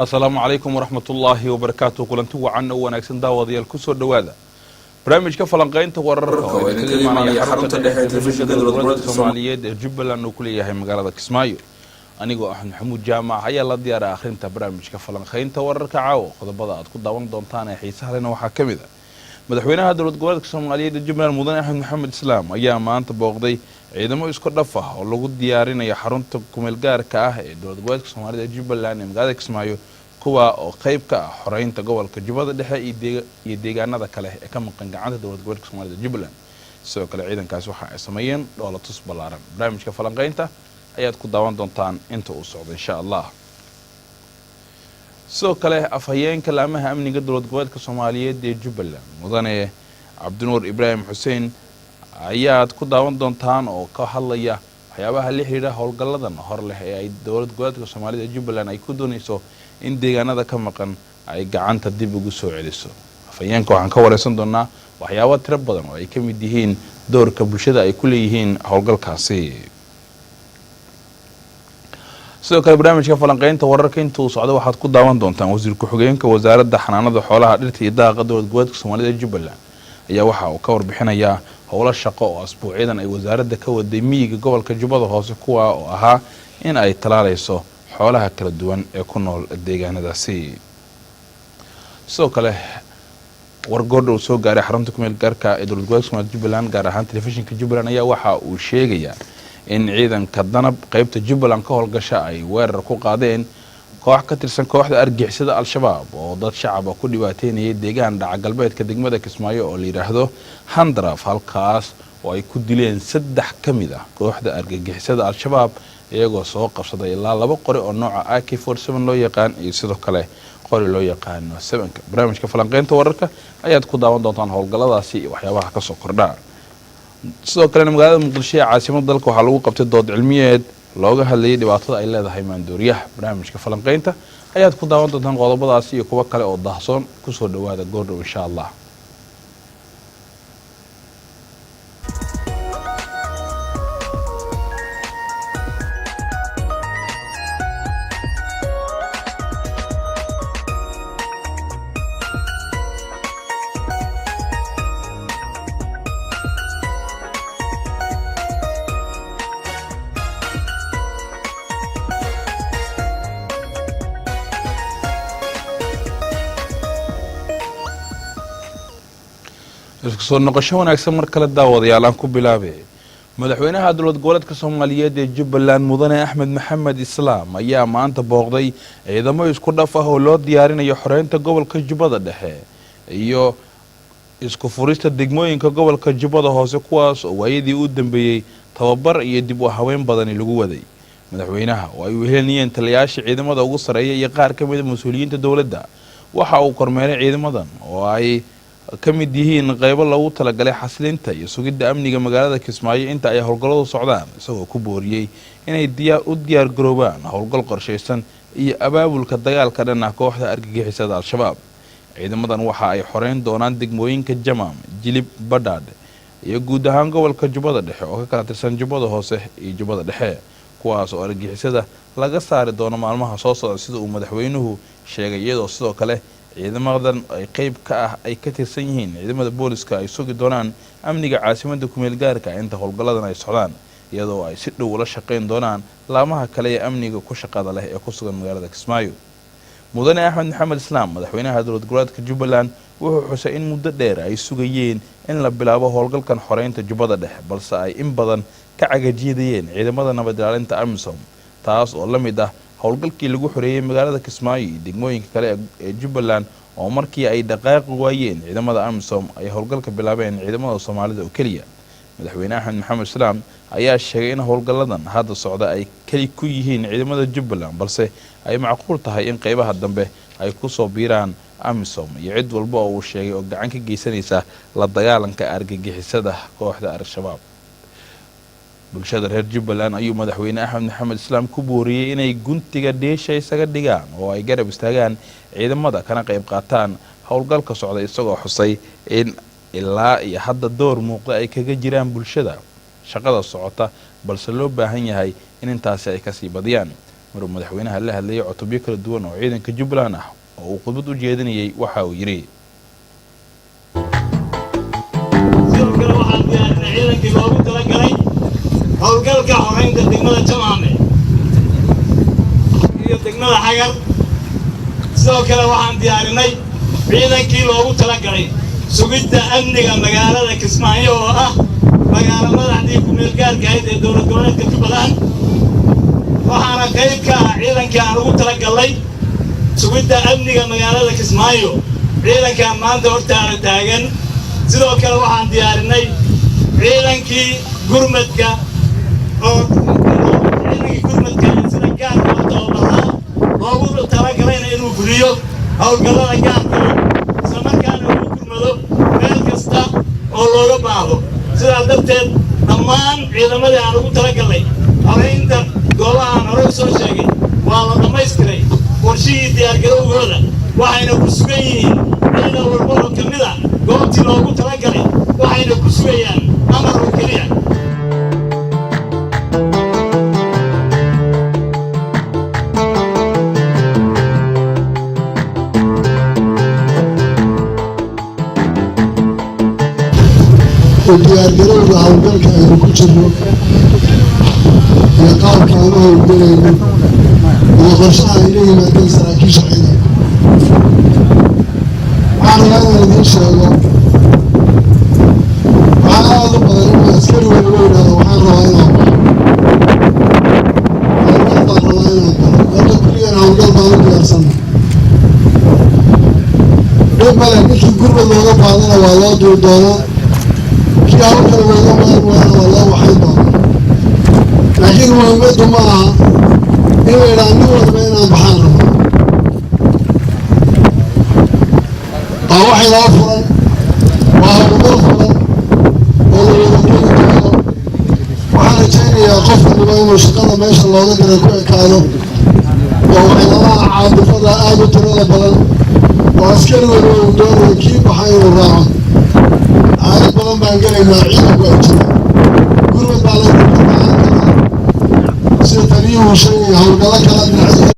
السلام عليكم ورحمة الله وبركاته. كلنتو وعنا ونكسن داوديال كسر دوادا برامج كفلنقين تورركا وإذا معنا حرمت التلفزيون الدولة الصومالية جبل أنه كلية هي مقالة كسمايو أنيقو أحمد محمود جامع هيا الله ديار آخرين برامج كفلنقين تورركا عاو خذ بضاعة تكون داون دونتانا حيسها لنا وحكم ذا مدحوينها دولة الصومالية جبل المدن أحمد محمد إسلام أيام ما أنت بوقضي ciidamo isku dhafa oo lagu diyaarinayo xarunta kumeel gaarka ah ee dowlad goboleedka Soomaaliya Jubbaland magaalada Kismaayo kuwa oo qayb ka ah xoreynta gobolka Jubbada Dhexe iyo deegaanada kale ee ka maqan gacanta dowlad goboleedka Soomaaliya Jubbaland sidoo kale ciidankaas waxa ay sameeyeen dowlatus ballaaran barnaamijka falanqaynta ayaad ku daawan doontaan inta uu socdo insha Allah sidoo kale afhayeenka laamaha amniga dowlad goboleedka Soomaaliya ee Jubbaland mudane Cabdinuur Ibraahim Xuseen ayaad ku daawan doontaan oo ka hadlaya waxyaabaha la xiriira howlgalladan hor leh ee ay dowlad goboleedka Soomaaliya Jubbaland ay ku doonayso in deegaanada ka maqan ay gacanta dib ugu soo celiso afhayeenka waxaan ka wareysan doonaa waxyaabo tiro badan oo ay ka mid yihiin doorka bulshada ay ku leeyihiin howlgalkaasi sidoo kale barnaamijka falanqaynta wararka inta uu socdo waxaad ku daawan doontaan wasiir ku-xigeenka wasaaradda xanaanada xoolaha dhirta iyo daaqa dowlad goboleedka Soomaaliya Jubbaland ayaa waxa uu ka warbixinayaa howlo shaqo oo asbuuciidan ay wasaaradda ka waday miyiga gobolka Jubbada Hoose kuwa oo ahaa in ay talaalayso xoolaha kala duwan ee ku nool deegaanadaasi sidoo kale wargordhow soo gaaray xarunta kumeel gaarka ee dowlad goboleedka Soomaaliya Jubbaland gaar ahaan telefishinka Jubbaland ayaa waxa uu sheegayaa in ciidanka danab qaybta Jubbaland ka howlgasha ay weerar ku qaadeen koox ka tirsan kooxda argixisada al-shabaab oo dad shacab ku dhibaateynayay deegaan dhaca galbeedka degmada Kismaayo oo la yiraahdo Handraf halkaas oo ay ku dileen 3 kamid ah kooxda argixisada al-shabaab iyagoo soo qabsaday ilaa 2 qori oo nooca AK47 loo yaqaan iyo sidoo kale qori loo yaqaan 7ka barnaamijka falanqaynta wararka ayaad ku daawan doontaan howlgalladaasi iyo waxyaabaha ka soo kordha sidoo kale magaalada Muqdisho ee caasimadda dalka waxa lagu qabtay dood cilmiyeed looga hadlayay dhibaatada ay leedahay maandooriyaha barnaamijka falanqaynta ayaad ku daawan doontaan qodobadaasi iyo kuwa kale oo daahsoon ku soo dhawaada goordhow insha Allah soo noqosho wanaagsan mar kale daawadayaal aan ku bilaabay madaxweynaha dowlad goboleedka Soomaaliya ee Jubbaland mudane Axmed Maxamed Islaam ayaa maanta booqday ciidamo isku dhaf ah oo loo diyaarinayo xoreynta gobolka Jubbada Dhexe iyo isku furista degmooyinka gobolka Jubbada Hoose kuwaas oo waayadii u dambeeyay tababar iyo dib u haweyn badan lagu waday madaxweynaha oo ay wehelinayeen taliyayaasha ciidamada ugu sareeya iyo qaar ka mid ah mas'uuliyiinta dowladda waxa uu kormeeray ciidamadan oo ay kamid yihiin qaybo lagu talagalay xasilinta iyo sugidda amniga magaalada Kismaayo inta ay howlgalladu socdaan isagoo ku booriyay inay diyaar garoobaan howlgal qorsheysan iyo abaabulka dagaalka dhan ah kooxda argagixisada al-shabaab ciidamadan waxa ay xoreyn doonaan degmooyinka Jamaam Jilib Badhaadh iyo guud ahaan gobolka Jubbada Dhexe oo ka kala tirsan Jubbada Hoose iyo Jubbada Dhexe kuwaas oo argagixisada laga saari doono maalmaha soo socda sida uu madaxweynuhu sheegay iyadoo sidoo kale ciidamadan ay qayb ka ah ay ka tirsan yihiin ciidamada booliska ay sugi doonaan amniga caasimadda kumeel gaarka inta howlgalladan ay socdaan iyadoo ay si dhow ula shaqeyn doonaan laamaha kale ee amniga ku shaqada leh ee ku sugan magaalada Kismaayo mudane Axmed Maxamed Islaam madaxweynaha dowlad goboleedka Jubbaland wuxuu xusay in muddo dheer ay sugayeen in la bilaabo howlgalkan xoreynta Jubbada Dhexe balse ay in badan ka cagajidayeen ciidamada nabad ilaalinta AMISOM taas oo la mid ah howlgalkii lagu xoreeyay magaalada Kismaayo iyo degmooyinka kale ee Jubbaland oo markii ay dhaqaaq waayeen ciidamada AMISOM ay howlgalka bilaabeen ciidamada Soomaalida oo kaliya madaxweynaha Axmed Maxamed Islaam ayaa sheegay in howlgalladan hadda socda ay kali ku yihiin ciidamada Jubbaland balse ay macquul tahay in qaybaha dambe ay ku soo biiraan AMISOM iyo cid walba oo uu sheegay oo gacan ka geysanaysa la dagaalanka argagixisada kooxda al-shabaab bulshada reer Jubbaland ayuu madaxweyne Axmed Maxamed Islaam ku booriyay inay guntiga dheesha isaga dhigaan oo ay garab istaagaan ciidamada kana qayb qaataan howlgalka socda isagoo xusay in ilaa iyo hadda door muuqda ay kaga jiraan bulshada shaqada socota balse loo baahan yahay in intaasi ay ka sii badiyaan maruu madaxweynaha la hadlayay cutubyo kala duwan oo ciidanka Jubbaland ah oo uu khudbad u jeedinayay waxa uu yiri howlgalka xoreynta degmada Jamaame iyo degmada Xagar sidoo kale waxaan diyaarinay ciidankii loogu talagalay sugidda amniga magaalada Kismaayo oo ah magaalada madaxdii ku meel gaarka ah ee dowlad goboleedka Jubbaland waxaana qayb ka ah ciidankii aan ugu talagalay sugidda amniga magaalada Kismaayo ciidankan maanta hortaada taagan sidoo kale waxaan diyaarinay ciidankii gurmadka oo ciidankii gurmadka sida gaarka ah loogu talagalay inuu fuliyo howlgallada gaarka isla markaana uu gurmado meel kasta oo looga baahdo sidaa darteed dhammaan ciidamadii aan ugu talagalay habeynta goobaha aan hore soo sheegay waa la dhamaystiray qorshihii diyaargarowgooda waxayna ku sugan yihiin ciidan walba oo ka mid ah goobtii loogu talagalay waxayna ku sugayaan amar oo keliya diyaargarowga howlgalka aynu ku jirno iyo qaabka aan u howlgalayno iyo qorshaha ay la yimaadeen saraakiisha ciidanka waxaan rabaa inaan idiin sheego waxaa aada u badan inuu askari waliba yidhaahdo waxaan rabaa inaan baxo howlgal baan rabaa inaan galo hadda kulligan howlgal baan u diyaarsana dhib male ninkii gurmad looga baadana waa loo duur doonaa kii hawlkale looga maarmaana waa loo waxay doonaa laakiin muhiimaddu ma aha in la yidhaha nin walba inaan baxaan rabo waa wax inoo furan waa howlgal furan oo la wada geli doono waxaan rajaynayaa qof waliba inuu shaqada meesha looga diray ku ekaado oo waxyaalaha caadifada aada u tirada badan oo askari waliba uu doonayo kii baxa inuu raaco aayad badan baan gelaynaa ciidanku ay jiraan gurmad baa laga baxaan karaa sida taliyuhu sheegaya howlgallo kala dhinacyada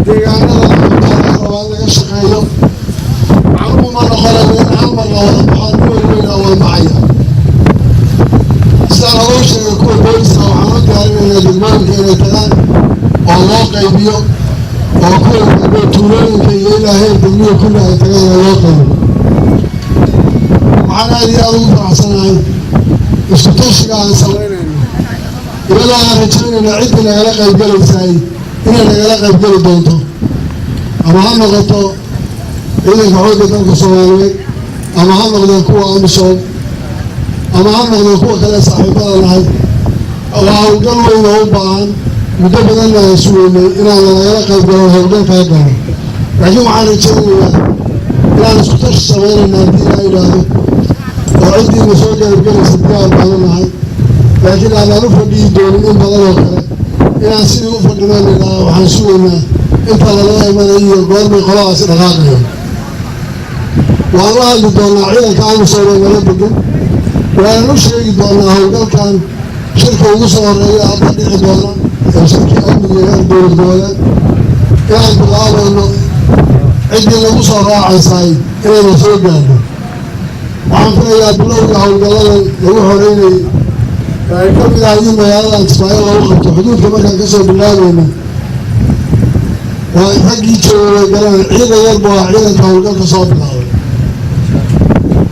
deegaanada howlgalka rabaa in laga shaqeeyo maclumu ma noqonayo in hal mar la wada baxo nin waliba inaa waa baxaya sidaan adoo sheegay kuwa booliska waxaan u diyaarinaynaa degmooyinka inay tagaan oo loo qaybiyo oo kuwa tuulooyinka iyo ilaa heer degmiya kulli ay tagaan oo loo qaybiyo waxaan aada iyo aada ugu faraxsanahay isku tashiga aan samaynayno iyadoo aan rajaynayna ciddii nagala qaybgalaysaay inay nagala qaybgeli doonto ama ha noqoto ciidanka xoogga dalka Soomaaliyeed ama ha noqdeen kuwa amisom ama ha noqdeen kuwa kale saaxiibada nahay waa howlgal weyn oo u baahan muddo badanna aan sugeynay inaan nagala qaybgalo howlgalkaa galo laakiin waxaan rajaynayaa inaan isku tashi samaynayna haddii laa yidhaahdo oo ciddiina soo qaybgalaysa diyaar baanu nahay laakiin aanaan u fadhiyi doonin in badan oo kale inaan sidii u fadhino nidhaah waxaan sugaynaa inta lala imanayo iyo goormay qoladaasi dhaqaaqayo waan la hadli doonaa ciidanka amisom ee nala degan waanan u sheegi doonaa howlgalkan shirka ugu soo horeeya hadda dhici doona ee shirkii amniga heer dowlad goboleed inaan bilaabayno ciddii lagu soo raacaysaay inayna soo gaadho waxaan filayaa bilowga howlgalladan lagu xoreynayay ay ka mid ahay in magaaladan Kismaayo lagu qabto xuduudka markaan kasoo bilaabayna waa raggii joogay galaan ciidan yarba waa ciidanka howlgalka soo bilaabay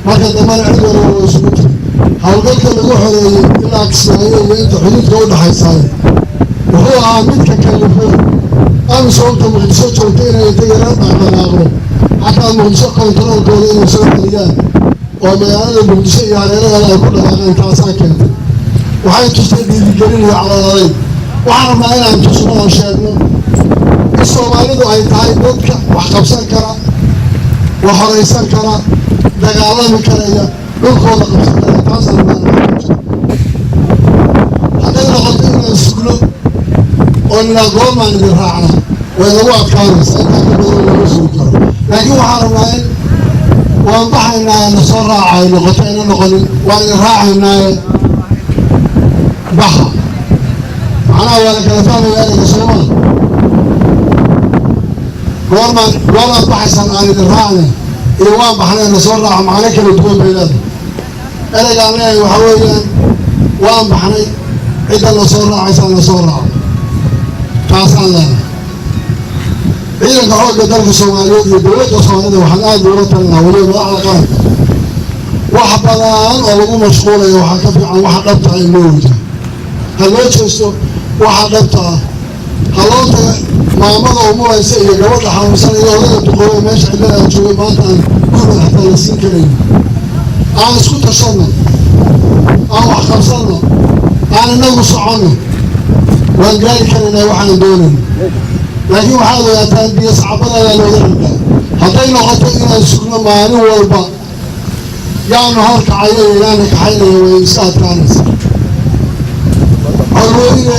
marka dambana cid waliba waa isugu jira howlgalka lagu xoreeyey ilaa Kismaayo iyo inta xuduudka u dhaxaysaay wuxuu ahaa midka kalifay amisoomta Muqdisho joogta inay inta yaraan dhaqdhaqaaqdo xataa Muqdisho kontaroolkooda inay soo celiyaan oo magaalada Muqdisho iyo hareeraheeda ay ku dhaqaaqeen taasaa keentay waxay tustay dhiirigelin iyo calaamadeyn waxaan rabnaa inaan tusno oo sheegno in Soomaalidu ay tahay dadka wax qabsan kara wax horeysan kara dagaalami karaya dhulkooda qabsan kara taasaan hadday noqoto inaan sugno oo nilaa goormaan idin raacna way nagu adkaanaysaa intaa ka badan laga sugi karo laakiin waxaan rabnaa in waan baxaynaa na soo raacay noqoto ayna noqonin waan idin raacaynaaye baxa macnaha waa la kala fahmaya ereyga sooma goormaan baxaysan aan idin raacne iyo waan baxnay na soo raaca macno kala duwan bay leedahay ereygaan leeyahay waxaa weeyaan waan baxnay cidda na soo raacaysaa na soo raaco taasaan leedahay ciidanka xoogga dalka Soomaaliyeed iyo dowladda Soomaalida waxaan aad uga talinayaa weliba madaxda qaranka wax badan oo lagu mashquulayo waxaa ka fiican waxa dhabta ah in loo wajah ha loo jeesto waxa dhabta ah ha loo taga maamada umuraysa iyo gabadha xanuunsan iyo odayga duqooba meesha cidlada joogay maanta aan gurmad xataa la siin karayn aan isku tashanno aan wax qabsanno aan inagu soconno waan gaari karaynaa waxaan doonayno laakiin waxaad ogaataan biyo sacbada ayaa looga rabaa hadday noqoto inaan sugno maalin walba yaanu horkacaya iyo yaana kaxaynaya way iska adkaanaysa horweynine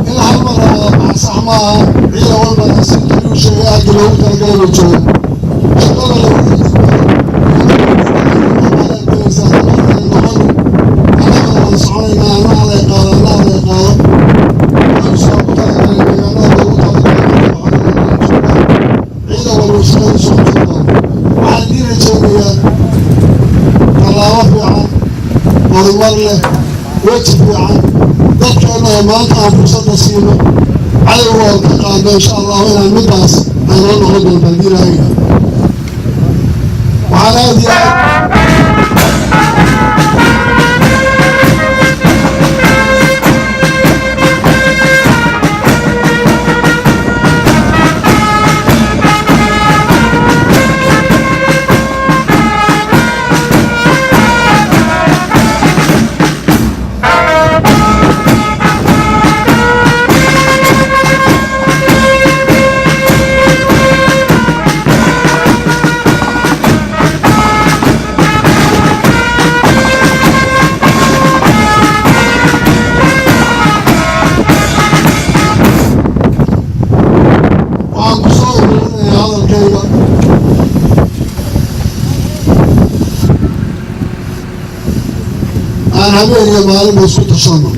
in hal mar labaad sax ma aha ciidan walbana si kaliu sheegay aagga loogu talagalay la joogo shaqada lagu soconaynaa ana alay qaado waxaan diin rajaynayaa tallaabo fiican horumar leh weji fiican dadkeena oo maanta aan fursadda siino cadowga oo ka qaadno insha allahu inaan middaas ay noo noqon doonto haddii ilaahayna waxaan aad iyo aad habeen iyo maalin ba isku tashanno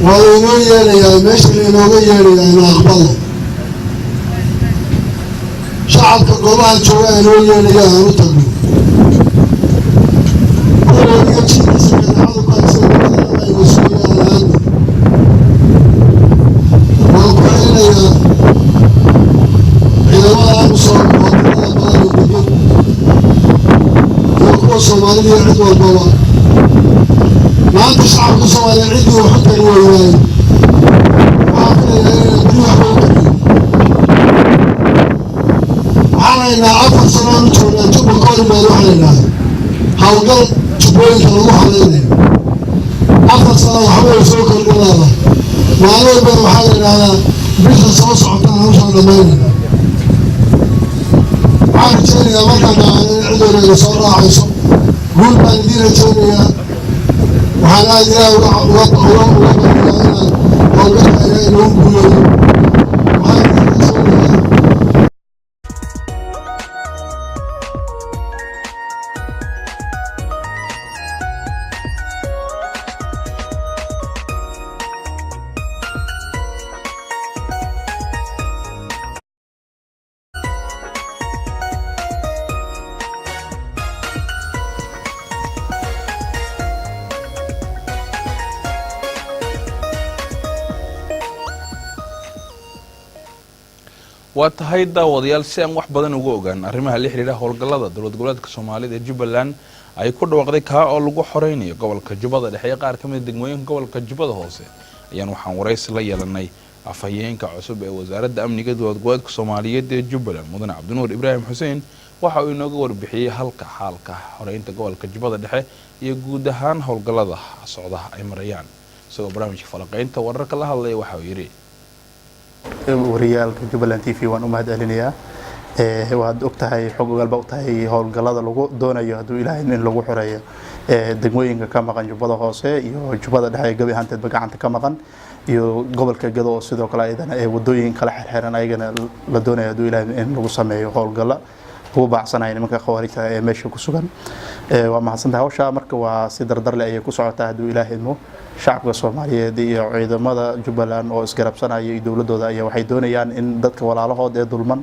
waa lainoo yeelayaa meesha lainooga yeelayaa inu aqbalo shacabka goobaha jooga inoo yeelaya aan u tagno kuwaniga jiidkiisa gadaxadu ku haysa ay wasuuya aan aadno waan ku celinayaa ciidamada amisom oo tirada badan oo degan Soomaalida iyo cid walbaba maanta shacabka Soomaaliyeed ciddii wax u tari waayeen waxaan filayaa inay beri waxba u tarin waxaan haynaa 4 sano u joognaa jubba koorimaad waxaa la yidhaahda hawlgal jubbooyinka lagu halaynayo 4 sano waxba ay soo kordhinaada maalin walbana waxaa la yidhaahdaa bisha soo socotaan hawshaan dhammaynayna waxaan rajaynayaa markaan dhacana in cid waliba soo raacayso guul baan idiin rajaynayaa waxaan aad ilaah uga baryaa inaan howlgalka ilaah inoogu guuleeyo waxaan idiin rajaynayaa waa tahay daawadayaal si aan wax badan uga ogaan arrimaha la xiriira howlgallada dowlad goboleedka Soomaalida ee Jubbaland ay ku dhawaaqday ka oo lagu xoreynayo gobolka Jubbada Dhexe ee qaar ka mid ah degmooyinka gobolka Jubbada Hoose ayaan waxaan wareysi la yeelanay afhayeenka cusub ee wasaaradda amniga dowlad goboleedka Soomaaliyeed ee Jubbaland mudane Cabdinuur Ibraahim Xuseen waxa uu inooga warbixiyay halka xaalka xoreynta gobolka Jubbada Dhexe iyo guud ahaan howlgallada socda ay marayaan isagoo barnaamijka falaqeynta wararka la hadlay waxa uu yiri wariyaalka Jubbaland TV waan u mahadcelinayaa waad ogtahay xog galba u tahay howlgallada lagu doonayo haduu Ilaahay in lagu xoreeyo degmooyinka ka maqan Jubbada Hoose iyo Jubbada Dhexe gabi ahaanteed gacanta ka maqan iyo gobolka Gedo sidoo kale ayadana wadooyin kala xirxiran ayagana la doonayo haduu Ilaahay in lagu sameeyo howlgalla ugu baacsanaya nimanka khawaarijta ee meesha ku sugan waa mahadsantahay hawsha marka waa si dardar leh ayay ku socotaa hadduu ilaahay idmo shacabka Soomaaliyeed iyo ciidamada Jubbaland oo isgarabsanaya iyo dawladooda ayaa waxay doonayaan in dadka walaalahood ee dulman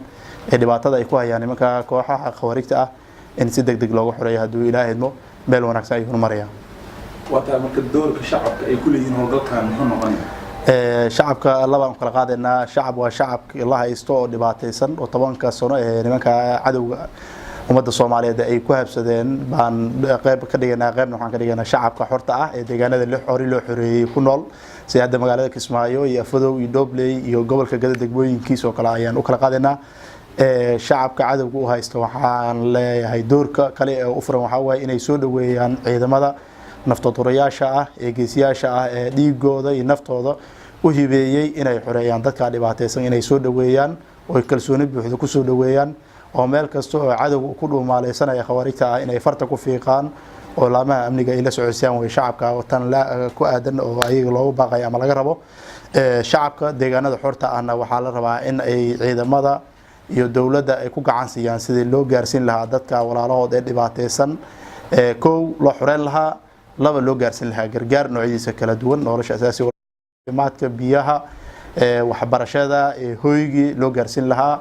ee dhibaatada ay ku hayaan nimanka kooxaha khawaarijta ah in si degdeg loogu xoreeyo hadduu ilaahay idmo meel wanaagsan ay marayaan wata marka doorka shacabka ay ku leeyihiin howlgalkan muxuu noqonayaa shacabka laba aan kala qaadayna shacab waa shacabka la haysto oo dhibaataysan oo 10 sano ee nimanka cadawga ummadda Soomaaliyeed ay ku habsadeen baan qayb ka dhiganaa qaybna waxaan ka dhiganaa shacabka xorta ah ee deegaanada loo xoreeyay ku nool sida hadda magaalada Kismaayo iyo Afadow iyo Dobley iyo gobolka Gada degmooyinkiisa oo kale ayaan u kala qaadaynaa shacabka cadawga u haysto waxaan leeyahay doorka kale ee u furan waxa weeye inay soo dhaweeyaan ciidamada naftoodurayaasha ah ee geesiyaasha ah ee dhiigooda iyo naftooda u hibeeyay inay xoreeyaan dadka dhibaataysan inay soo dhaweeyaan oo kalsooni buuxda ku soo dhaweeyaan oo meel kasta oo cadawga ku dhuumaaleysanaya khawaarijta ah inay farta ku fiiqaan oo laamaha amniga ay la socodsiiyaan way shacabka watan la ku aadan oo ayaga loogu baaqay ama laga rabo shacabka deegaanada xorta ahna waxaa la rabaa in ay ciidamada iyo dawladda ay ku gacan siiyaan sidii loo gaarsiin lahaa dadka walaalahood ee dhibaataysan koow loo xoreyn lahaa laba loo gaarsiin lahaa gargaar noocyadiisa kala duwan nolosha asaasiga maadka biyaha waxbarashada hoygii loo gaarsiin lahaa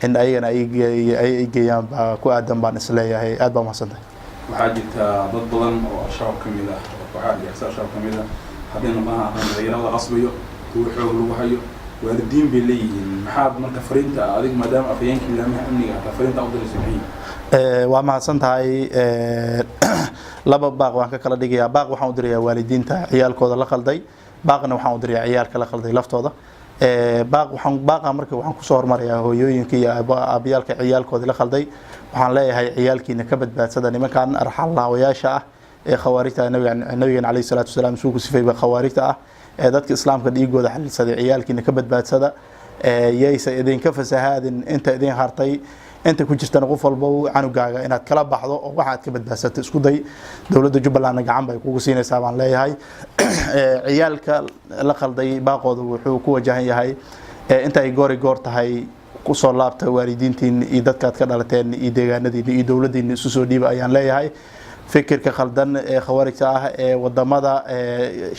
in ayagana ay geeyaan ku aadan baan isleeyahay aad baa mahadsantahay waxaa jirta dad badan oo shabaab ka mid ah waxaa jirta shabaab ka mid ah haddii maaha dhalinyarada qasbayo kuwa xoog lagu hayo waalidiin bay leeyihiin maxaad marka fariinta adiga maadaama afayeenka ilaamaha amniga ah fariinta u diraysaa waa mahadsantahay laba baaq waan ka kala dhigayaa baaq waxaan u dirayaa waalidiinta ciyaalkooda la qalday baaqna waxaan u dirayaa ciyaalka la qalday laftooda baaqa marka waxaan kusoo hormarayaa hooyooyinka iyo aabiyaalka ciyaalkooda la qalday waxaan leeyahay ciyaalkiina ka badbaadsada nimankan arxalaawayaasha ah ee khawaarijta nabigeena calayhi salaatu wasalaam suu ku sifayba khawaarijta ah ee dadka islaamka dhiigooda xalilsaday ciyaalkiina ka badbaadsada yaysa idinka fasahaadin inta idin hartay inta ku jirtana qof walba canugaaga inaad kala baxdo oo waxaad ka badbaadsato isku day dawladda Jubbaland gacan bay kugu siinaysaa baan leeyahay ciyaalka la qalday baaqooda wuxuu ku wajahan yahay inta ay goor tahay ku soo laabta waalidiintiin iyo dadkaad ka dhalateen iyo deegaanadiina iyo dawladdiina isu soo dhiiba ayaan leeyahay fikirka khaldan ee khawaarijta ah ee wadamada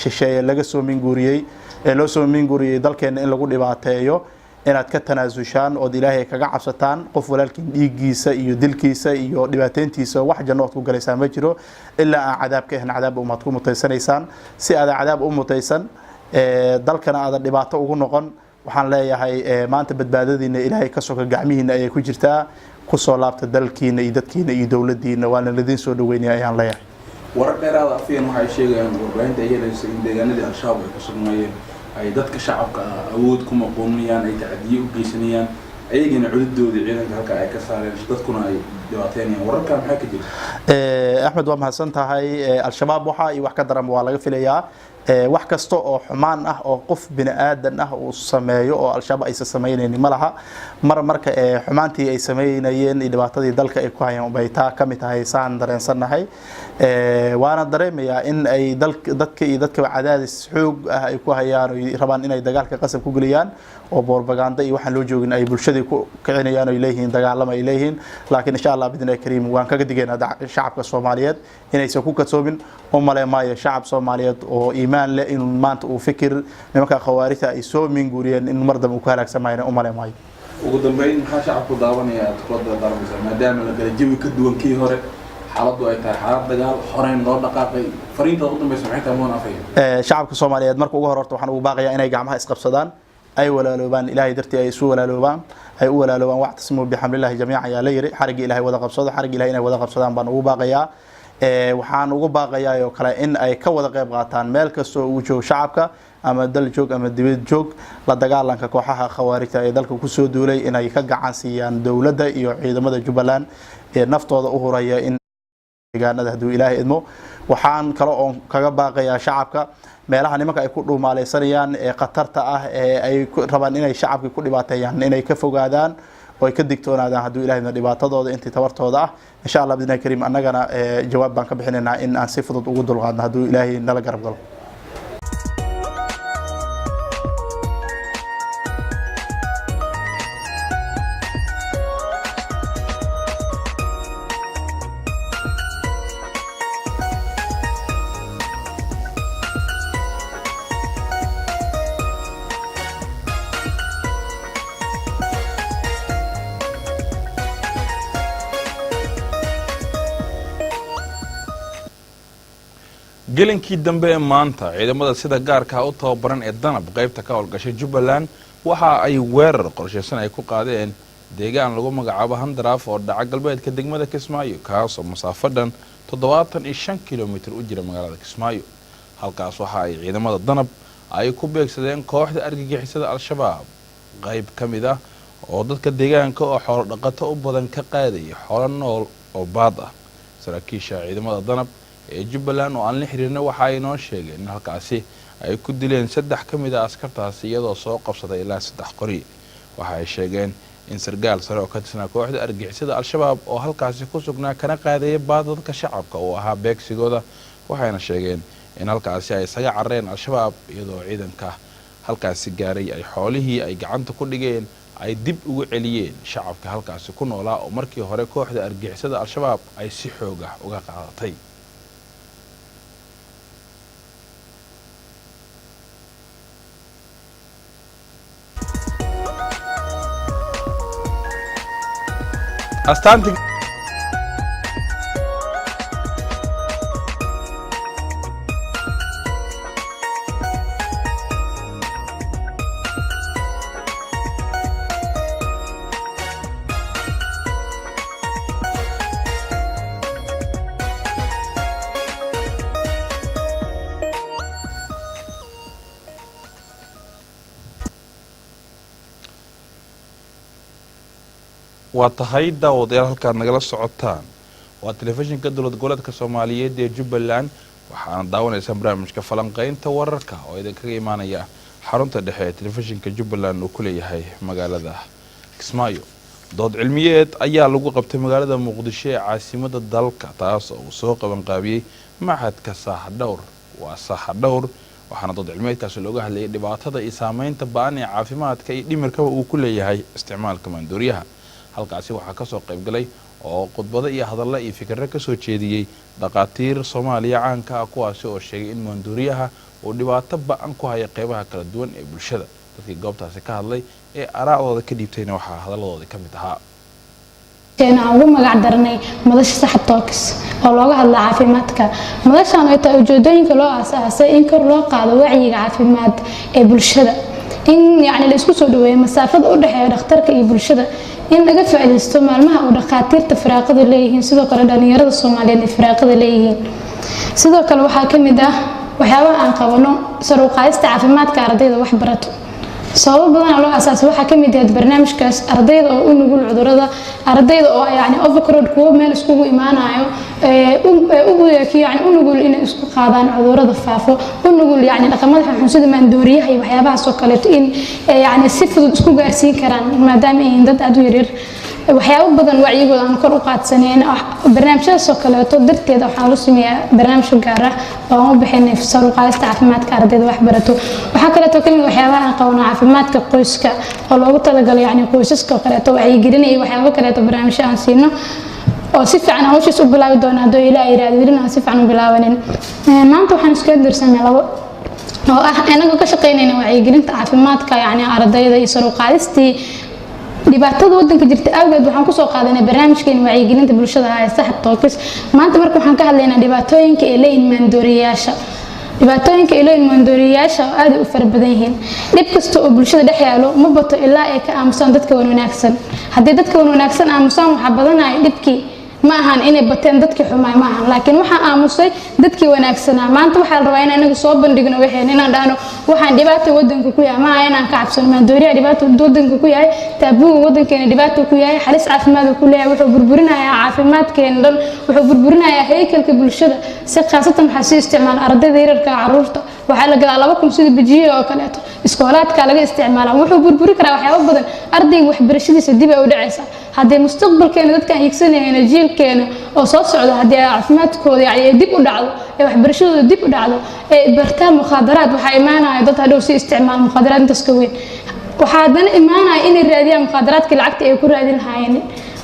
shisheeye laga soo minguuriyay ee loo soo minguuriyay dalkeena in lagu dhibaateeyo inaad ka tanaasushaan oo ilaahay kaga cabsataan qof walaalkiin dhiigiisa iyo dilkiisa iyo dhibaateyntiisa wax janno ku galaysaa ma jiro ilaa aan cadaab ka ahayn cadaab umaad ku mutaysanaysaan si aad cadaab u mutaysan dalkana aad dhibaato ugu noqon waxaan leeyahay maanta badbaadadiina ilaahay ka soo gacmihiina ay ku jirtaa ku soo laabta dalkiina iyo dadkiina iyo dawladdiina waana ladin soo dhaweynaya ayaan leeyahay warar dheeraad ah afiyeen waxay sheegayaan warbaahinta ay yeelayso in deegaanadii al-shabaab ay ku sugnaayeen ay dadka shacabka awood kuma qoomiyaan ay tacdiye u geysanayaan ayagina culidoodii ciidanka halka ay ka saareen dadkuna ay dhibaateynayaan wararka maxaa ka jira Axmed waa mahadsan tahay al-shabaab waxa ay wax ka daran waa laga filayaa wax kasto oo xumaan ah oo qof bini aadan ah uu sameeyo oo al-shabaab aysan sameynaynin malaha marka xumaantii ay sameynayeen dhibaatadii dalka ay ku hayaan bay taa kamid tahay saan dareensanahay waana dareemayaa in ay dadka iyo dadka cadaadis xoog ah ay ku hayaan oo rabaan inay dagaalka qasab ku galiyaan oo propaganda iyo waxaan loo joogin ay bulshada ku kicinayaan oo leeyihiin dagaalama ay leeyihiin laakiin insha Allah bidna kariim waan kaga digaynaa shacabka Soomaaliyeed inaysan ku kadsoomin oo maleemayo shacab Soomaaliyeed oo iimaan leh in maanta uu fikir nimanka khawaarijta ay soo minguuriyeen in mardam uu ka halaagsamayna oo maleemayo ugu dambeyn maxaa shacabku daawanaya taqoodda darbiga maadaama la kala jawi ka duwan kii hore xaaladdu ay tahay xaalad dagaal xoreyn loo dhaqaaqay fariinta ugu dambaysa maxay tahay moon afay shacabka Soomaaliyeed marka ugu horreeyay waxaan ugu baaqayaa inay gacmaha isqabsadaan ay walaaloobaan ilaahay dartii ay isu walaaloobaan ay u walaaloobaan waqtismu bihamdillahi jamiican ya la yiri xariga ilaahay wada qabsado xariga ilaahay inay wada qabsadaan baan ugu baaqayaa waxaan ugu baaqayaa oo kale in ay ka wada qayb qaataan meel kasta oo uu joogo shacabka ama dal joog ama dibad joog la dagaalanka kooxaha khawaarijta ee dalka ku soo duulay inay ka gacan siiyaan dawladda iyo ciidamada Jubbaland ee naftooda u horaya in deegaanada haduu ilaahay idmo waxaan kale oo kaga baaqayaa shacabka meelaha nimanka ay ku dhuumaaleysanayaan ee qatarta ah ee ay rabaan inay shacabka ku dhibaateeyaan inay ka fogaadaan oo ay ka digtoonaadaan haduu ilaahayna dhibaatadooda intii tabartooda ah insha Allah bidna kariim annagana jawaab baan ka bixinaynaa in aan si fudud ugu dulqaadno haduu ilaahay nala garab galo gelinkii dambe ee maanta ciidamada sida gaarka u tababaran ee danab qaybta ka howlgashay Jubbaland waxa ay weerar qorsheysan ay ku qaadeen deegaan lagu magacaabo Handaraaf oo dhaca galbeedka degmada Kismaayo kaas oo masaafadan 75 kilomitir u jira magaalada Kismaayo halkaas waxa ay ciidamada danab ay ku beegsadeen kooxda argagixisada Al-Shabaab qayb kamid ah oo dadka deegaanka oo xoolo dhaqato u badan ka qaaday xoolo nool oo baad ah saraakiisha ciidamada danab ee Jubbaland oo aan la xiriirnay waxa ay noo sheegeen in halkaasi ay ku dileen 3 kamid ah askartaas iyadoo soo qabsaday ilaa 3 qori waxa ay sheegeen in sargaal sare oo ka tirsan kooxda argagixisada Al-Shabaab oo halkaasi ku sugnaa kana qaaday baad dadka shacabka oo ahaa beegsigooda waxayna sheegeen in halkaasi ay isaga carreen Al-Shabaab iyadoo ciidanka halkaasi gaaray ay xoolihii ay gacanta ku dhigeen ay dib ugu celiyeen shacabka halkaasi ku noolaa oo markii hore kooxda argagixisada Al-Shabaab ay si xoog ah uga qaadatay astaanti وتهاي داود halkaan nagala socotaan waa telefishinka dawlad goboleedka Soomaaliyeed ee Jubbaland waxaan daawanaysaa barnaamijka falanqeynta wararka oo idinkaga imaanaya xarunta dhexe ee telefishinka Jubbaland oo ku leeyahay magaalada Kismaayo dood cilmiyeed ayaa lagu qabtay magaalada Muqdisho ee caasimadda dalka taas oo soo qaban qaabiyay maxadka Saaxadhowr waa Saaxadhowr waxaana dood cilmiyeedkaas looga hadlayay dhibaatada iyo saameynta ba'an ee caafimaadka iyo dhimirka uu ku leeyahay isticmaalka maandooriyaha halkaasi waxa ka soo qayb galay oo khudbado iyo hadallo iyo fikirro ka soo jeediyay dhaqaatiir Soomaaliya caanka ah kuwaas oo sheegay in maandooriyaha uu dhibaato ba'an ku hayo qaybaha kala duwan ee bulshada dadkii goobtaasi ka hadlay ee araacdooda ka dhiibtayna waxa hadaladooda ka mid ahaa كان ugu magac darnay madasha saxab talks oo looga hadla caafimaadka madashan ay tahay ujeedooyinka loo aasaasay in kor loo qaado wacyiga caafimaad ee bulshada in yani la isku soo dhaweeyo masaafada u dhaxeeya dhakhtarka iyo bulshada in laga faa'iideysto maalmaha uu dhaqaatiirta firaaqada leeyihiin sidoo kale dhalinyarada Soomaaliyeed ee firaaqada leeyihiin sidoo kale waxa kamid ah waxyaabaha aan qabano sar u qaadista caafimaadka ardayda wax barato sabab badan loo asaasay waxa kamid ah barnaamijkaas ardayda oo u nugul cudurrada ardayda oo yani overcrowd kuwa meel isku imaanayo yani u nugul in isku qaadaan cudurrada faafo u nugul yani dhaqamada xun sida maandooriyaha iyo waxyaabaha soo kale in yani si fudud isku gaarsiin karaan maadaama ay dad aad u yaryar waxyaabo badan wacyigooda aan kor u qaadsaneen barnaamijyada soo kale darteed waxaan la sameeyaa barnaamij gaar ah oo aan u bixinay sar u qaadista caafimaadka ardayda wax barato waxa kale oo kamid waxyaabaha aan qabno caafimaadka qoyska oo loogu talagalay yani qoysaska kale oo wacyigelin iyo waxyaabo kale oo barnaamij aan siino oo si fiican hawshiis u bilaabi doona hadoo Ilaahay yiraahdo si fiican u bilaabanin maanta waxaan isku dirsanay labo oo ah anaga ka shaqeynayna wacyigelinta caafimaadka yani ardayda iyo sar u qaadistii dhibaatada wadanka jirta awgeed waxaan ku soo qaadanay barnaamijkeena wacyigelinta bulshada ah ee saxab talks maanta marka waxaan ka hadlaynaa dhibaatooyinka ay leeyihiin maandooriyaasha aad u fara badan yihiin dhib kasta oo bulshada dhex yaalo ma bato ilaa ay ka aamusaan dadka wanaagsan haddii dadka wanaagsan aamusaan waxa badanaya dhibkii ma ahan inay bateen dadkii xumaay ma ahan laakiin waxa aamusay dadkii wanaagsanaa maanta waxa la rabaa in anagu soo bandhigno waxaan inaan dhaano waxaan dhibaato wadanka ku yahay ma aha inaan ka cabsano maandooriya dhibaato wadanka ku yahay taabuga wadankeena dhibaato ku yahay halis caafimaad ku leeyahay wuxuu burburinayaa caafimaadkeena dhan wuxuu burburinayaa haykalka bulshada si khaasatan waxa si isticmaal ardayda yararka caruurta waxa la galaa 2000 sida bijiyo oo kale iskoolaadka laga isticmaalo wuxuu burburi karaa waxyaabo badan ardayga waxbarashadiisa dib ay u dhacaysaa haddii mustaqbalkeena dadka higsanayna jiilkeena oo soo socda haddii caafimaadkooda yani dib u dhacdo ee waxbarashadooda dib u dhacdo ee bartaan mukhadaraad waxa imaanaya dad hadhow si isticmaal mukhadaraad intaas ka weyn waxa hadana imaanaya inay raadiyaan mukhadaraadka lacagta ay ku raadin lahaayeen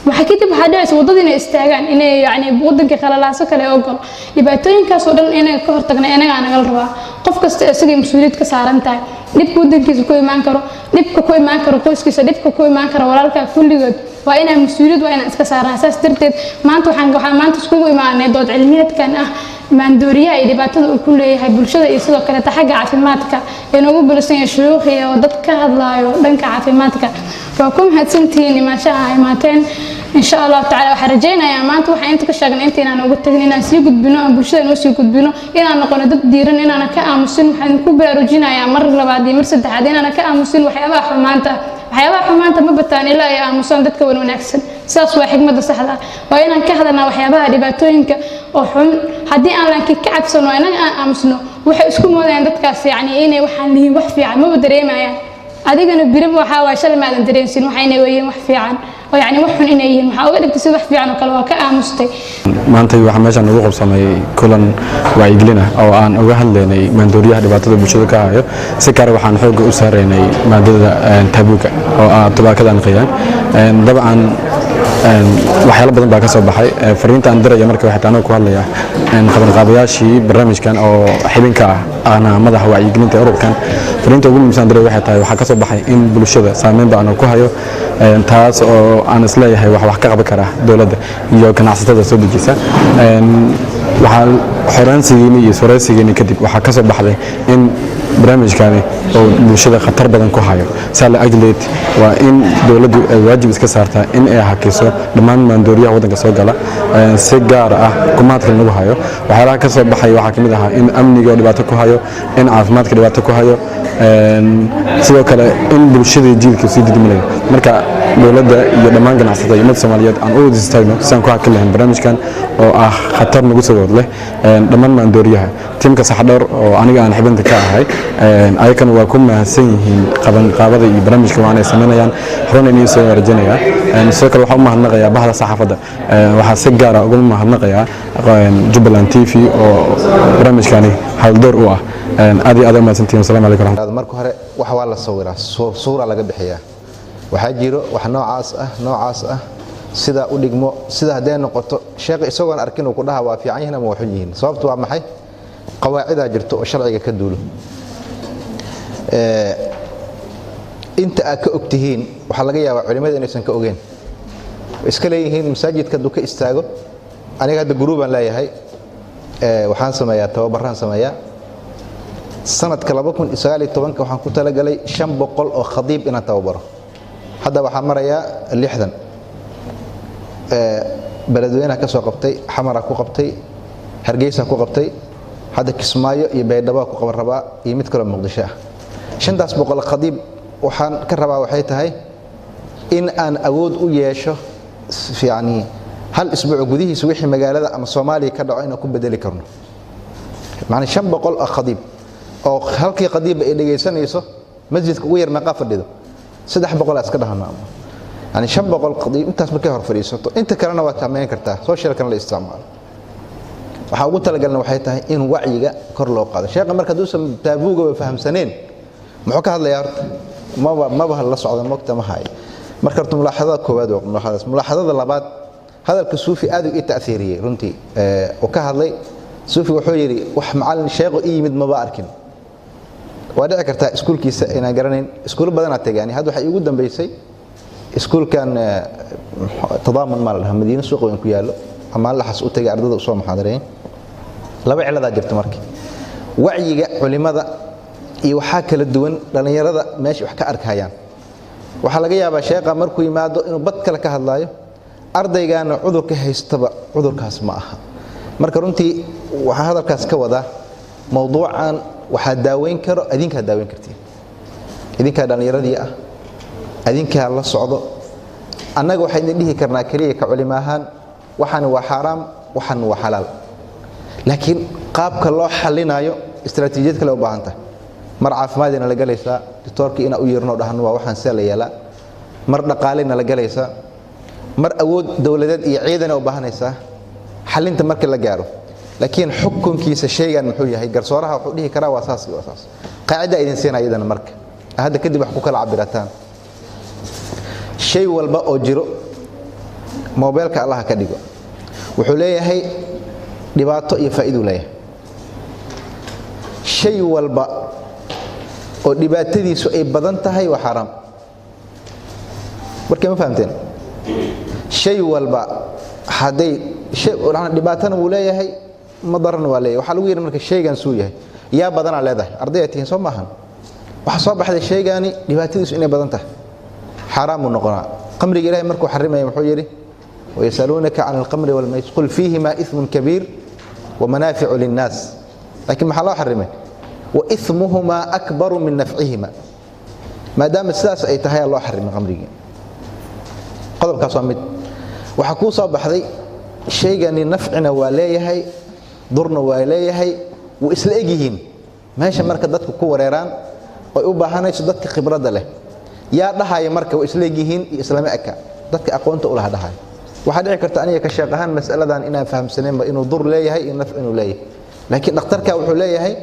waxa kadib waxa dhacaysa wadada inay istaagaan inay yani wadanka khalalaaso kale oo gal dhibaatooyinkaas oo dhan inay ka hortagna inaga naga rabaa qof kasta isaga mas'uuliyad ka saaran tahay dhibka wadankiisa ku imaan karo dhibka ku imaan karo qoyskiisa dhibka ku imaan karo walaalka kulligood waa inaan mas'uuliyad waa inaan iska saarnaa saas darteed maanta waxaan maanta iskugu imaanay dood cilmiyeedkan ah maandooriyaha iyo dhibaatada uu ku leeyahay bulshada iyo sidoo kale xagga caafimaadka ee noogu bulsan yahay shuruuxiya oo dad ka hadlaayo dhanka caafimaadka waa ku mahadsantihiin imaashaha ay maateen insha Allah taala waxaan rajaynayaa maanta waxaan inta ka sheegnay inaan ugu tagin inaan sii gudbino aan bulshada noo sii gudbino inaan noqono dad diiran inaan ka aamusin waxaan ku baraarujinayaa mar labaad iyo mar saddexaad inaan ka aamusin waxyaabaha xumaanta ma bataan ilaa ay aamusan dadka wanaagsan saas waa xigmada saxda waa inaan ka hadalnaa waxyaabaha dhibaatooyinka oo xun haddii aan laakiin ka cabsano inaga aan aamusno waxay isku moodayaan dadkaas inay waxaan lihiin wax fiican ma dareemayaan adigana birib waxaa waa shalay maadan dareensin waxayna weeyeen wax fiican oo wax xun inay yihiin waxa uga dhigtay sida wax fiican oo kale waa ka aamustay maanta waxa meeshan ugu qabsamay kulan wacyigelin ah oo aan uga hadlaynay maandooriyaha dhibaatada bulshada ka hayo si gaar waxaan xoog u saareynay maadada tabuuga oo tubaakadan qiyaan dabcan waxyaalo badan baa ka soo baxay fariinta aan diraya markii waxay taano ku hadlaya qabanqaabayaashii barnaamijkan oo xibinka ah ana madaxa wacyigelinta ururkan fariinta ugu muhiimsan diray waxay tahay waxa ka soo baxay in bulshada saameyn baan ku hayo taas oo aan isleeyahay wax ka qaban kara dawladda iyo ganacsatada soo dejisa waxa xoraansigeeni iyo soraysigeeni kadib waxa ka soo baxday in barnaamijkani oo bulshada khatar badan ku hayo sala ajleed waa in dawladdu ay waajib iska saartaa in ay hakiso dhammaan maandooriyaha wadanka soo gala si gaar ah kumaadka lagu hayo waxyaalaha ka soo baxay waxa kamid ah in amniga dhibaato ku hayo in caafimaadka dhibaato ku hayo sidoo kale in bulshada jiilka sii didmilay marka dawladda iyo dhammaan ganacsatada iyo Soomaaliyeed aan u distaagno saan ku hakil lahayn barnaamijkan oo ah khatar nagu soo wad leh dhammaan maandooriyaha tiimka saxdhar oo aniga aan xibinta ka ahay ayakan waa ku mahadsan yihiin qabanqaabada iyo barnaamijka waana sameynayaan xarun inay soo warjinaya sidoo kale waxa u mahadnaqayaa bahda saxaafadda waxa si gaar ah ugu mahadnaqayaa Jubbaland TV oo barnaamijkani hal door u ah aad iyo aad u mahadsantihiin assalamu alaykum marka hore waxa waa la sawiraa suura laga bixiyaa waxaa jiro wax noocaas ah sida u dhigmo sida haday noqoto sheekh isagoon arkin uu ku dhaha waa fiican yihiin ama wax xun yihiin sababtu waa maxay qawaacida jirto oo sharciga ka duulo inta aad ka ogtihiin waxa laga yaabaa culimada inaysan ka ogeen iska leeyihiin masaajidka duka istaago aniga hadda guruubaan leeyahay waxaan sameeyaa tababaraan sameeyaa sanadka 2019 waxaan ku talagalay 500 oo khadiib inaan tababaro hadda waxaan marayaa 60 beledweynaha ka soo qabtay xamara ku qabtay hargeysa ku qabtay hadda Kismaayo iyo Baydhabo ku qaban rabaa iyo mid kale Muqdisho ah 500 khadiib waxaan ka rabaa waxay tahay in aan awood u yeesho hal isbuuc gudihiisa wixii magaalada ama Soomaaliya ka dhaco inaan ku bedeli karno macna 500 khadiib oo halkii khadiib ay dhageysanayso masjidka ugu yar meeqa fadhido 300 iska dhahnaa يعني 500 قضية أنت اسمك هر فريسة أنت كلنا وتعمين كرتا سوشيال كان الاستعمال وحاولت لقلنا وحيتها إن وعيك كرلو قاعد شيء قمر كدوس تابوجا بفهم سنين محك هذا يارد ما بهلا صعد الوقت ما هاي مركرت ملاحظات كوباد ملاحظات اللبات هذا الكسوفي هذا إيه تأثيرية رنتي وكهذا سوفي وحيري وحمعلن شيء إيمد مباركين وهذا كرتا سكول كيس إن جرانين سكول بدنا تجاني هذا حي جدا بيسي اسكول كان تضامن مال مدينه سوق وين كيالو اما لا حس u tagay ardada soo maxaadareen laba cilada jirta markii wacyiga culimada iyo waxa kala duwan dhalinyarada meesha wax ka arkayaan waxa laga yaabaa sheeqa markuu yimaado inuu bad kale ka hadlaayo ardaygaana cudurka haystaba cudurkaas ma aha marka runtii waxa hadalkaas ka wada mowduucan waxa daaweyn karo adinka daaweyn kartiin idinka dhalinyaradii ah adinka la socdo annaga waxay dhihi karnaa kaliya ka culimo ahaan waxan waa xaraam waxan waa xalaal laakiin qaabka loo xalinayo istiraatiijiyad kale u baahan tahay mar caafimaadina la galaysa doctorkii ina u yeerno dhahan waa waxan saleeyala mar dhaqaalina la galaysa mar awood dawladeed iyo ciidan u baahanaysa xalinta marka la gaaro laakiin xukunkiisa shaygan muxuu yahay garsooraha wuxuu dhihi karaa waa saas qaacida idin siinayadana marka hadda kadib wax ku kala cabirataan shay walba oo jiro mobilka Allah ka dhigo wuxuu leeyahay dhibaato iyo faa'iido leeyahay shay walba oo dhibaatadiisu ay badan tahay waa xaraam markay ma fahamteen shay walba haday shay dhibaatana uu leeyahay ma daran waa leeyahay waxa lagu yiri marka shaygan suu yahay yaa badana leedahay ardaytiin soo maahan waxa soo baxday shaygani dhibaatadiisu inay badan tahay xaraam noqona qamriga ilaahay markuu xarimayo wuxuu yiri ويسالونك عن القمر والميسر قل فيهما إثم كبير ومنافع للناس لكن ما الله حرمه وإثمهما أكبر من نفعهما ما دام الساس أي تهيا الله حرم قمري قلب كصامت وحكو صباح ذي شيء يعني نفعنا ولايه ضرنا ولايه وإسلاجهن ماشي مركز ضدك كوريران ويبقى صدتك خبرة له يا ضحايا مركز وإسلاجهن إسلامي أكا ضدك أقوى أنت أقولها ضحايا waxaa dhici karta aniga ka shaqahan mas'aladan inaan fahamsaneenba inuu dur leeyahay in naf inuu leeyahay laakiin dhakhtarka wuxuu leeyahay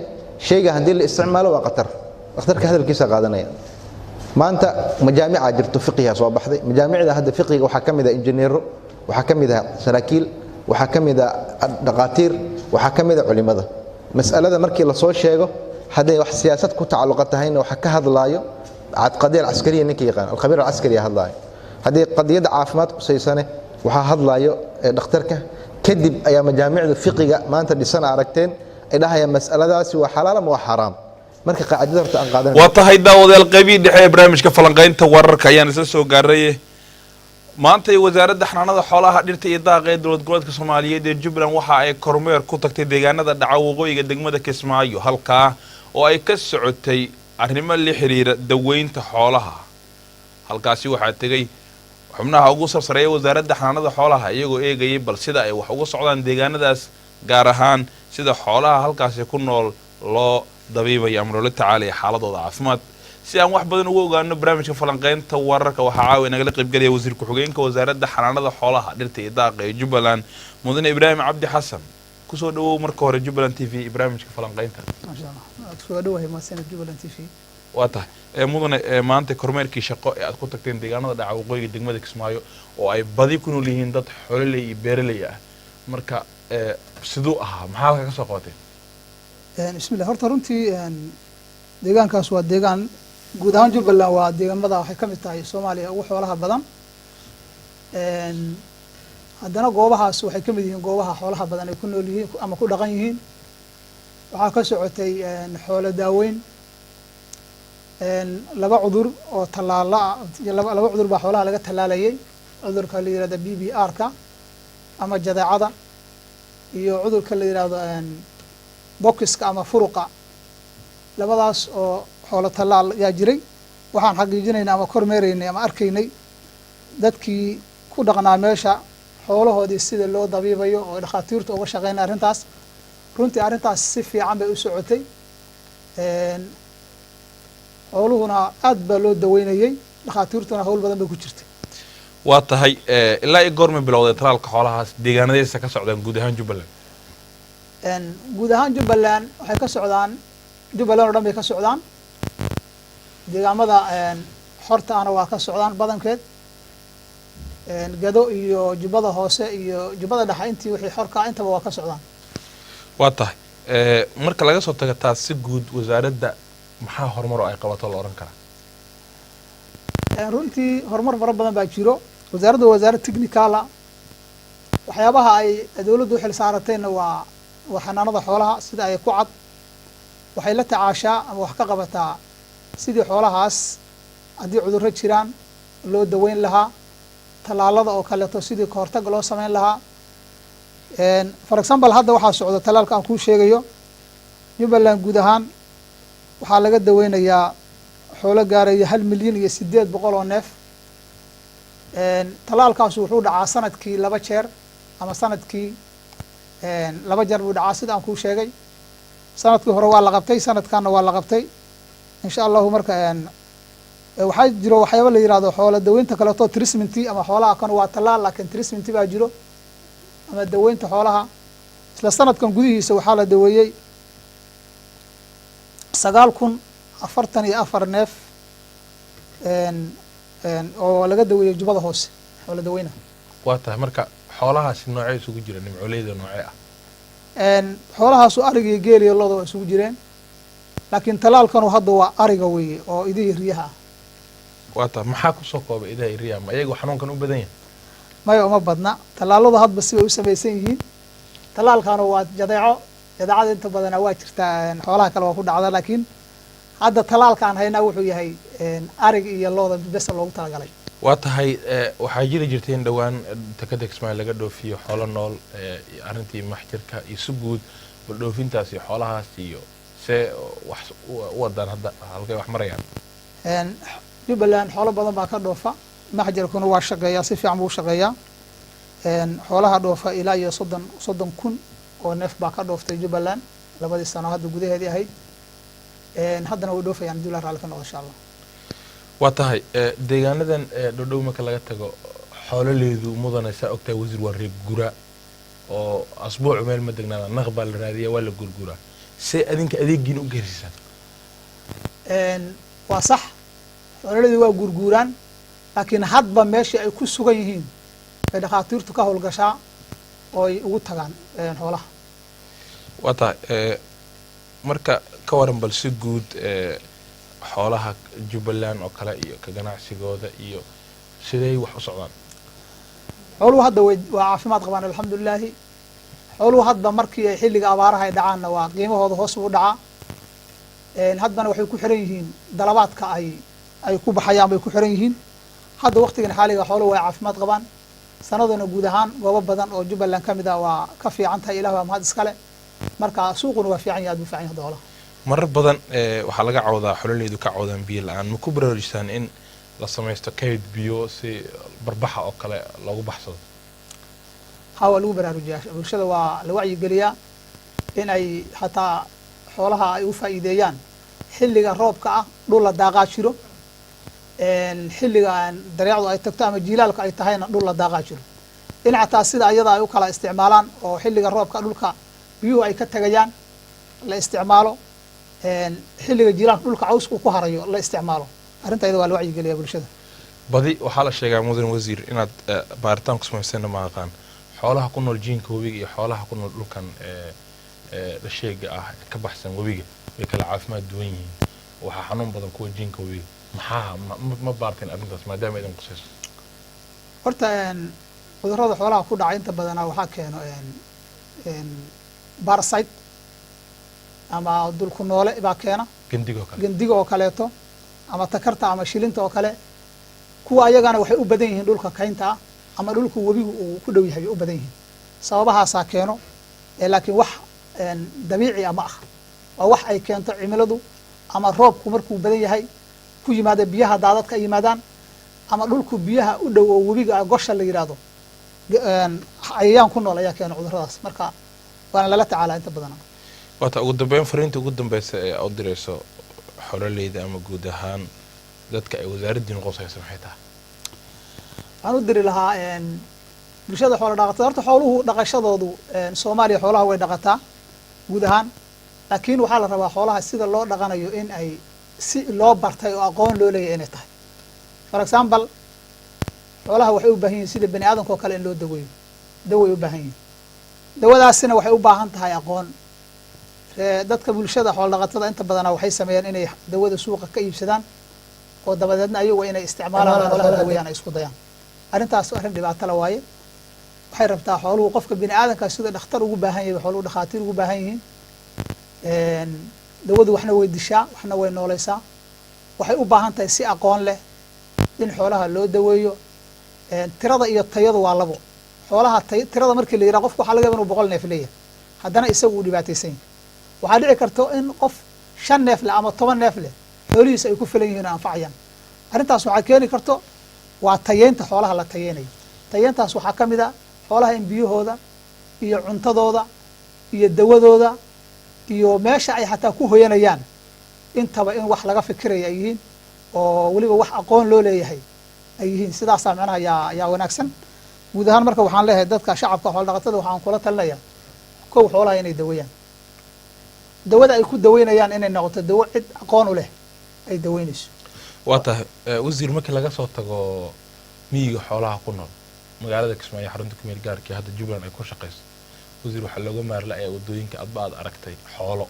shayga hadii la isticmaalo waa qatar dhakhtarka hadalkiisa qaadanaya maanta majaamica jirto fiqiga soo baxday majaamicda hadda fiqiga waxa kamid ah injineero waxa kamid ah saraakiil waxa kamid ah dhaqaatiir waxa kamid ah culimada mas'alada markii la soo sheego haday wax siyaasad ku tacalluq tahayna waxa ka hadlaayo qadiyad askariya ninkii yaqaan al-khabiir al-askari hadlaayo hadii qadiyada caafimaad ku saysane waxa hadlaayo dhakhtarka kadib ayaa majaamicda fiqiga maanta dhisan aragteen ay dhahayaan mas'aladaasi waa xalaal ama waa xaraam marka qaacidada horta aan qaadanay waa tahay daawadeel qaybii dhexe ee barnaamijka falanqaynta wararka ayaan isla soo gaaray maanta wasaaradda xanaanada xoolaha dhirta iyo daaqa ee dowlad goboleedka Soomaaliyeed ee Jubbaland waxa ay kormeer ku tagtay deegaanada dhaca waqooyiga degmada Kismaayo halka oo ay ka socotay arrimo la xiriira daweynta xoolaha halkaasi waxa tagay xubnaha ugu sarsareeyay wasaaradda xanaanada xoolaha iyagoo eegayay bal sida ay wax uga socdaan deegaanadaas gaar ahaan sida xoolaha halkaas ku nool loo dabiibayo ama loo tacaalayo xaaladooda caafimaad si aan wax badan ugu ogaano barnaamijka falanqaynta wararka waxa caawi naga qayb galaya wasiir ku-xigeenka wasaaradda xanaanada xoolaha dhirta iyo daaqa ee Jubbaland mudane Ibraahim Cabdi Xasan kusoo dhawow marka hore Jubbaland TV barnaamijka falanqaynta ma sha Allah kusoo dhawahay maasan Jubbaland TV waa tahay mudane maanta kormeerkii shaqo ee aad ku tagteen deegaanada dhaca waqooyiga degmada Kismaayo oo ay badi ku nool yihiin dad xoololey iyo beeraley ah marka sidoo ah maxaa ka soo qabateen bismillah horta runtii deegaankaas waa deegaan guud ahaan Jubbaland waa deegaamada waxay ka mid tahay Soomaaliya ugu xoolaha badan haddana goobahaas waxay ka mid yihiin goobaha xoolaha badan ay ku nool yihiin ama ku dhaqan yihiin waxaa ka socotay xoolo daaweyn laba cudur oo talaala laba cudur baa xoolaha laga talaalayay cudurka la yiraahdo BBR-ka ama jadeecada iyo cudurka la yiraahdo bokiska ama furuqa labadaas oo xoolo talaal yaa jiray waxaan xaqiijinaynaa ama kormeeraynay ama arkaynay dadkii ku dhaqnaa meesha xoolahoodii sida loo dabiibayo oo dhakhaatiirtu uga shaqeynay arrintaas runtii arrintaas si fiican bay u socotay xooluhuna aad baa loo daweynayay dhakhaatiirtuna hawl badan bay ku jirtay waa tahay ilaa ay goorma bilowday talaalka xoolahaas deegaanadiisa ka socdaan guud ahaan Jubbaland guud ahaan Jubbaland waxay ka socdaan Jubbaland oo dhan bay ka socdaan deegaamada xorta ana waa ka socdaan badankeed gado iyo jubbada hoose iyo jubbada dhexe intii wixii xorka intaba waa ka socdaan waa tahay marka laga soo tago taas si guud wasaaradda maxaa horumar ay qabato la oran karaa runtii horumar fara badan baa jiro wasaaradda wasaarad technical waxyaabaha ay dawladdu xil saaratayna waa xanaanada xoolaha sida ay ku cad waxay la tacaashaa ama wax ka qabataa sidii xoolahaas haddii cudurro jiraan loo daweyn lahaa talaalada oo kaleeto sidii ka hortag loo sameyn lahaa for example hadda waxaa socda talaalka aan kuu sheegayo Jubbaland guud ahaan waxaa laga daweynayaa xoolo gaaraya 1,800,000 oo neef talaalkaas wuxuu dhacaa sanadkii 2 jeer ama sanadkii 2 jeer buu dhacaa sida aan kuu sheegay sanadkii hore waa la qabtay sanadkaana waa la qabtay insha Allah marka waxaa jiro waxyaabo la yiraahdo xoolo daweynta kale oo treatment ama xoolaha kan waa talaal laakiin treatment baa jiro ama daweynta xoolaha isla sanadkan gudihiisa waxaa la daweeyay 9,044 neef oo laga daweeyay jubbada hoose xoolo daweyna waa tahay marka xoolahaas noocay isugu jireen nimcooleyda noocay ah xoolahaas ariga iyo geel iyo lo'da waa isugu jireen laakiin talaalkan hadda waa ariga weeye oo idii riyaha waa tahay maxaa ku soo koobay idaha riyaha ma iyagu xanuunkan u badan yahay maya uma badna talaalada hadba si bay u samaysan yihiin talaalkaana waa jadeecada inta badana waa jirtaa xoolaha kale waa ku dhacda laakiin hadda talaalkaan haynaa wuxuu yahay arig iyo looda besa loogu talagalay. waa tahay waxaa jiri jirtay in dhowaan takada Kismaayo laga dhoofiyo xoolo nool arrintii maxjirka iyo si guud bal dhoofintaas iyo xoolahaas iyo see wax u wadaan hadda halkay wax marayaan. Jubbaland xoolo badan baa ka dhoofa maxjirkuna waa shaqeeyaa si fiican buu shaqeeyaa xoolaha dhoofa ilaa iyo 30,000 oo neef baa ka dhooftay Jubbaland labadii sano hadda gudaheedii ahayd haddana way dhoofayaan Jubbaland raalli ka noqdo insha Allah. waa tahay deegaanadan dhodhow marka laga tago xoololeedu mudanaysa ogtahay wasiir waa reeb gura oo asbuuc meel ma degnaada naq baa la raadiyaa waa la gurguraa see adinka adeegiina u geersiisaan. waa sax xoololeedu waa gurguraan laakiin hadba meesha ay ku sugan yihiin ay dhakhaatiirtu ka howlgashaa oo ay ugu tagaan xoolaha. waa tahay marka ka waran bal si guud xoolaha Jubbaland oo kale iyo ka ganacsigooda iyo sidee wax u socdaan. xooluhu hadda waa caafimaad qabaan alxamdulillah. xooluhu hadda markii ay xilliga abaaraha ay dhacaanna waa qiimahooda hoos u dhacaa. haddana waxay ku xiran yihiin dalabaadka ay ku baxayaan bay ku xiran yihiin. hadda waqtigan xaaliga xooluhu waa caafimaad qabaan. sanaduna guud ahaan goobo badan oo Jubbaland ka mid ah waa ka fiican tahay ilaah waa mahad iskale. marka suuquna waa fiican yahay aad u fiican yahay xoolaha. marar badan waxaa laga cawdaa xoololeedu ka cawdaan biyo la'aan ma ku baraarujisaan in la samaysto kayd biyo si barbaxa oo kale loogu baxsado. waa lagu baraarujiyaa bulshada waa la wacyigeliyaa in ay hataa xoolaha ay u faa'iideeyaan xilliga roobka ah dhul la daaqaa jiro xilliga dareecdu ay tagto ama jiilaalka ay tahayna dhul la daaqaa jiro in hataa sida ayada ay u kala isticmaalaan oo xilliga roobka dhulka biyuhu ay ka tagayaan la isticmaalo xilliga jiilaalka dhulka cawsku ku harayo la isticmaalo arintayda waa la wacyigeliyaa bulshada. badi waxaa la sheegaa mudan wasiir inaad baaritaan ku samayseen ma aqaan xoolaha ku nool jiinka webiga iyo xoolaha ku nool dhulkan dhasheega ah ka baxsan webiga way kala caafimaad duwan yihiin waxaa xanuun badan kuwa jiinka webiga maxaa ma baarteen arrintaas maadaama idin qusayso. horta cudurrada xoolaha ku dhacay inta badanaa waxaa keeno parasite ama dulku noole baa keena gandiga oo kaleeto ama takarta ama shilinta oo kale kuwa ayagana waxay u badan yihiin dhulka kaynta ah ama dhulku webigu uu ku dhow yahay u badan yihiin sababahaasaa keeno laakiin wax dabiici ama ah waa wax ay keento cimiladu ama roobku markuu badan yahay ku yimaada biyaha daadadka ay yimaadaan ama dhulku biyaha u dhow oo webiga gosha la yiraahdo cayayaan ku nool ayaa keena cudurradaas marka waana lala tacaalaa inta badan. waata ugu dambeyn fariinta ugu dambeysa ee aad dirayso xoololeyda ama guud ahaan dadka ay wasaaraddiina qosayso maxay tahay. waxaan u diri lahaa bulshada xoolo dhaqatada horta xooluhu dhaqashadoodu Soomaaliya xoolaha way dhaqataa guud ahaan laakiin waxaa la rabaa xoolaha sida loo dhaqanayo in ay si loo bartay oo aqoon loo leeyahay inay tahay. for example xoolaha waxay u baahan yihiin sida bani aadamka oo kale in loo daweeyo daway u baahan yihiin dawadaasina waxay u baahan tahay aqoon. dadka bulshada xoolo dhaqatada inta badan waxay sameeyaan inay dawada suuqa ka iibsadaan oo dabadeedna ayagu inay isticmaalaan xoolaha daweeyaan ay isku dayaan arrintaas arrin dhibaato la waaye. waxay rabtaa xooluhu qofka bini aadamka sida dhakhtar ugu baahan yahay xooluhu dhakhaatiir ugu baahan yihiin dawadu waxna way dishaa waxna way noolaysaa waxay u baahan tahay si aqoon leh in xoolaha loo daweeyo. tirada iyo tayadu waa labo xoolaha tirada markii la yiraahdo qofku waxa laga yaabaa inuu 100 neef leeyahay haddana isagu uu dhibaataysan yahay waxaa dhici karto in qof 5 neef leh ama 10 neef leh xoolihiisa ay ku filan yihiin anfacayaan. arrintaas waxaa keeni karto waa tayeenta xoolaha la tayeenayo tayeentaas waxaa ka mid ah xoolaha in biyahooda iyo cuntadooda iyo dawadooda iyo meesha ay hataa ku hoyanayaan intaba in wax laga fikiraya ay yihiin oo waliba wax aqoon loo leeyahay ay yihiin sidaasaa macnaha yaa wanaagsan. guud ahaan marka waxaan leeyahay dadka shacabka xoolo dhaqatada waxaan kula talinayaa kow xoolaha inay daweeyaan dawada ay ku daweynayaan inay noqoto dawo cid aqoon u leh ay daweynayso. waa tahay wasiir markii laga soo tago miyiga xoolaha ku nool magaalada Kismaayo xarunta ku meel gaarkii hadda Jubbaland ay ku shaqeyso wasiir waxa looga maarlaayay wadooyinka adba aad aragtay xoolo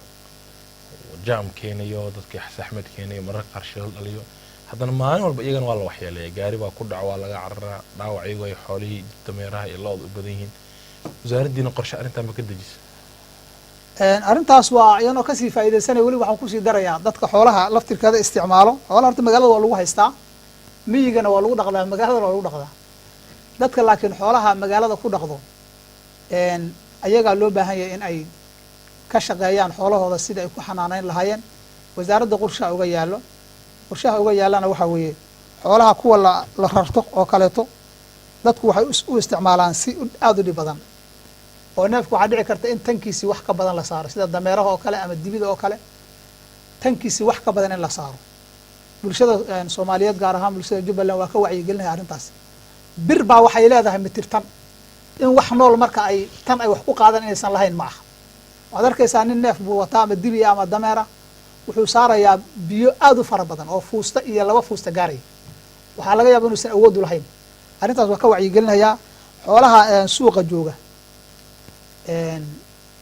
jaam keenayo dadkii xasaxmad keenayo marar qarshil dhaliyo haddana maalin walba iyagana waa la waxyeeleeyaa gaari baa ku dhac waa laga cararaa dhaawac iyagu ay xoolihii dameeraha iyo lo'da u badan yihiin wasaaraddiina qorshe arrintaa ma ka dejisa arrintaas waa iyanoo kasii faa'iidaysanaya weli waxaan kusii darayaa dadka xoolaha laftirkeeda isticmaalo xoolaha horta magaalada waa lagu haystaa miyigana waa lagu dhaqdaa magaaladana waa lagu dhaqdaa dadka laakiin xoolaha magaalada ku dhaqdo ayagaa loo baahan yahay in ay ka shaqeeyaan xoolahooda sida ay ku xanaaneyn lahaayeen wasaaradda qorshaha uga yaallo qorshaha uga yaallana waxaa weeye xoolaha kuwa la rarto oo kaleeto dadku waxay u isticmaalaan si aada u dhib badan oo neefku waxaa dhici karta in tankiisii wax ka badan la saaro sida dameeraha oo kale ama dibida oo kale tankiisii wax ka badan in la saaro bulshada soomaaliyeed gaar ahaan bulshada jubbaland waa ka wacyigelinaya arrintaas bir baa waxay leedahay mitir tan in wax nool marka ay tan ay wax ku qaadan inaysan lahayn ma aha waxaad arkaysaa nin neef buu wataa ama dibiya ama dameera wuxuu saarayaa biyo aada u fara badan oo fuusta iyo 2 fuusta gaaraya waxaa laga yaaba inuusan awoodu lahayn arrintaas waa ka wacyigelinayaa xoolaha suuqa jooga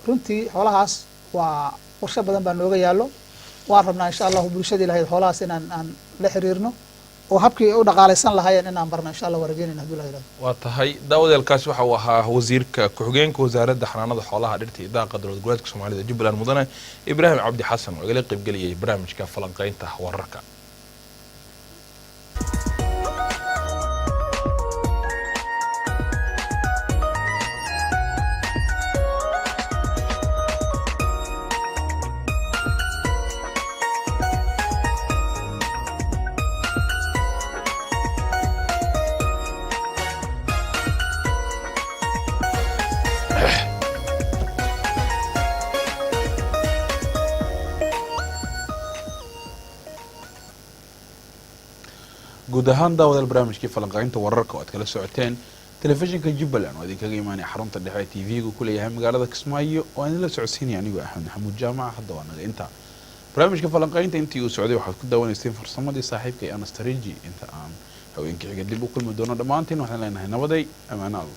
runtii xoolahaas waa qorshe badan baa nooga yaallo waan rabnaa insha allahu bulshadii lahayd xoolahaas inaan aan la xiriirno oo habkii u dhaqaalaysan lahaayeen inaan barno insha allah waa rajeynayna hadduu ilaha yidhahdo waa tahay daawadeelkaasi waxa uu ahaa wasiirka ku-xigeenka wasaaradda xanaanada xoolaha dhirta iyo daaqa dowlad goboleedka soomaalida jubbaland mudane ibraahim cabdi xasan oo igala qaybgeliyay barnaamijka falanqaynta wararka guud ahaan daawadal barnaamijkii falanqaynta wararka oo aad kala socoteen telefishinka jubbaland oo idinkaga imaanaya xarunta dhexe ee tv-gu ku leeyahay magaalada kismaayo oo aan idinla socodsiinaya anigoo axmed maxamuud jaamac hadda waa naga inta barnaamijka falanqaynta intii uu socday waxaad ku daawanayseen farsamadii saaxiibka ee anastareji inta aan haweenka xiga dib u kulmi doono dhammaantiin waxaan leenahay nabaday amaanaado